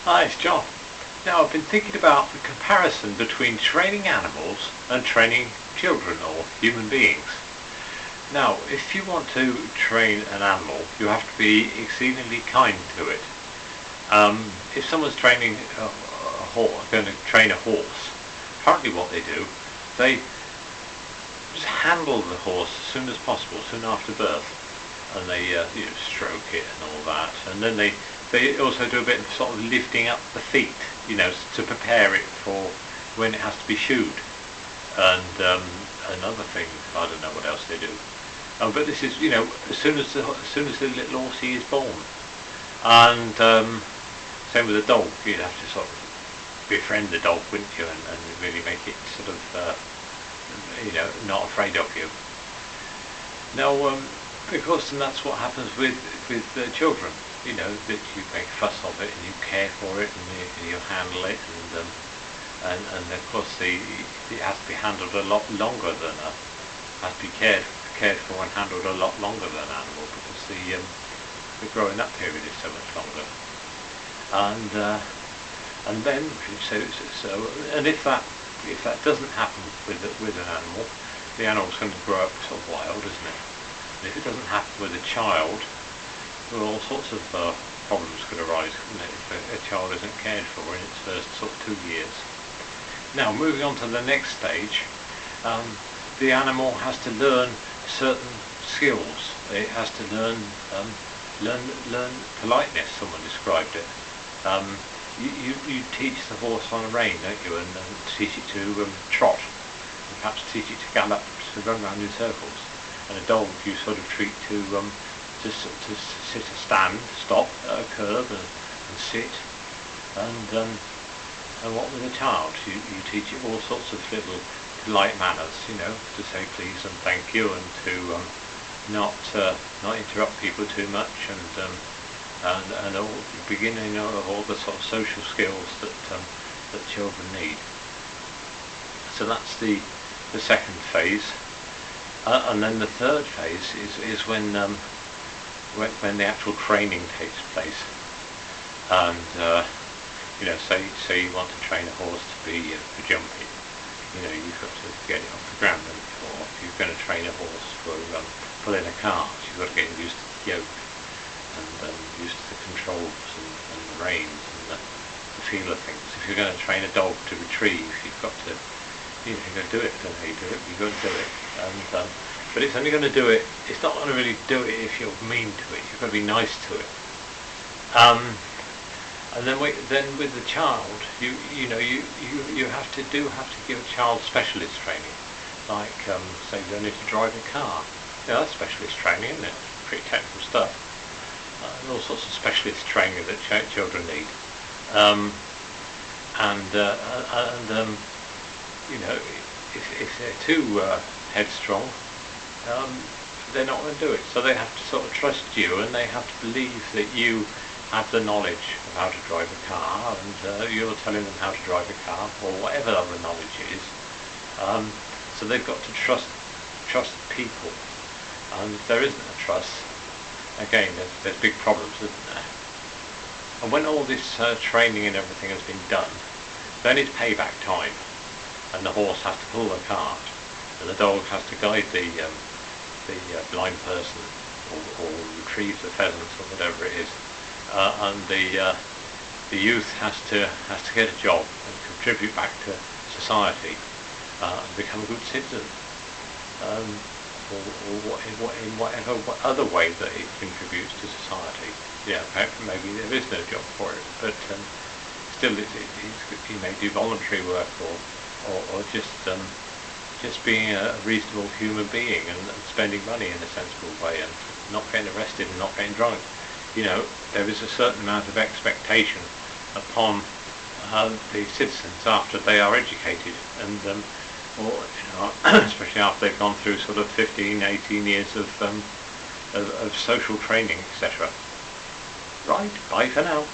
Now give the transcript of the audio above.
Hi, it's John. Now, I've been thinking about the comparison between training animals and training children or human beings. Now, if you want to train an animal, you have to be exceedingly kind to it. If someone's training going to train a horse, apparently what they do, they just handle the horse as soon as possible, soon after birth, and they stroke it and all that, and then they also do a bit of sort of lifting up the feet, to prepare it for when it has to be shoed, and another thing, I don't know what else they do. But this is, as soon as the little horsey is born, and same with a dog. You'd have to sort of befriend the dog, wouldn't you, and really make it sort of, not afraid of you. Now, because that's what happens with children. That you make a fuss of it and you care for it and you handle it, and of course it has to be handled a lot longer than has to be cared for and handled a lot longer than an animal, because the growing up period is so much longer. And then and if that doesn't happen with an animal, the animal's going to grow up sort of wild, isn't it? And if it doesn't happen with a child, well, all sorts of problems could arise, couldn't it, if a child isn't cared for in its first sort of 2 years. Now, moving on to the next stage, the animal has to learn certain skills. It has to learn politeness. Someone described it. You teach the horse on a rein, don't you, and teach it to trot, and perhaps teach it to gallop, to run around in circles. And a dog you sort of treat to sit, stand, stop at a curb and sit, and what with a child, you teach it all sorts of little polite manners, to say please and thank you, and to not interrupt people too much, and all the beginning of all the sort of social skills that children need. So that's the second phase, and then the third phase is when the actual training takes place. And say you want to train a horse to be for jumping, you've got to get it off the ground, or if you're going to train a horse for pulling a cart, you've got to get him used to the yoke, and used to the controls and the reins and the feel of things. If you're going to train a dog to retrieve, you've got to do it. I don't know how you do it, but you've got to do it. But it's only going to do it, it's not going to really do it if you're mean to it. You've got to be nice to it. And then with the child, you have to give a child specialist training, like say learning to drive a car. That's specialist training, isn't it? Pretty technical stuff. And all sorts of specialist training that children need. If they're too headstrong, they're not going to do it. So they have to sort of trust you, and they have to believe that you have the knowledge of how to drive a car, and you're telling them how to drive a car, or whatever other knowledge is. So they've got to trust people, and if there isn't a trust, again, there's big problems, isn't there? And when all this training and everything has been done, then it's payback time, and the horse has to pull the cart, and the dog has to guide the blind person, or retrieve the pheasants, or whatever it is, and the youth has to get a job and contribute back to society, and become a good citizen, or in whatever other way that it contributes to society. Maybe there is no job for it, but still he may do voluntary work, or just being a reasonable human being, and spending money in a sensible way, and not getting arrested and not getting drunk. There is a certain amount of expectation upon the citizens after they are educated, and especially after they've gone through sort of 15, 18 years of social training, etc. Right, bye for now.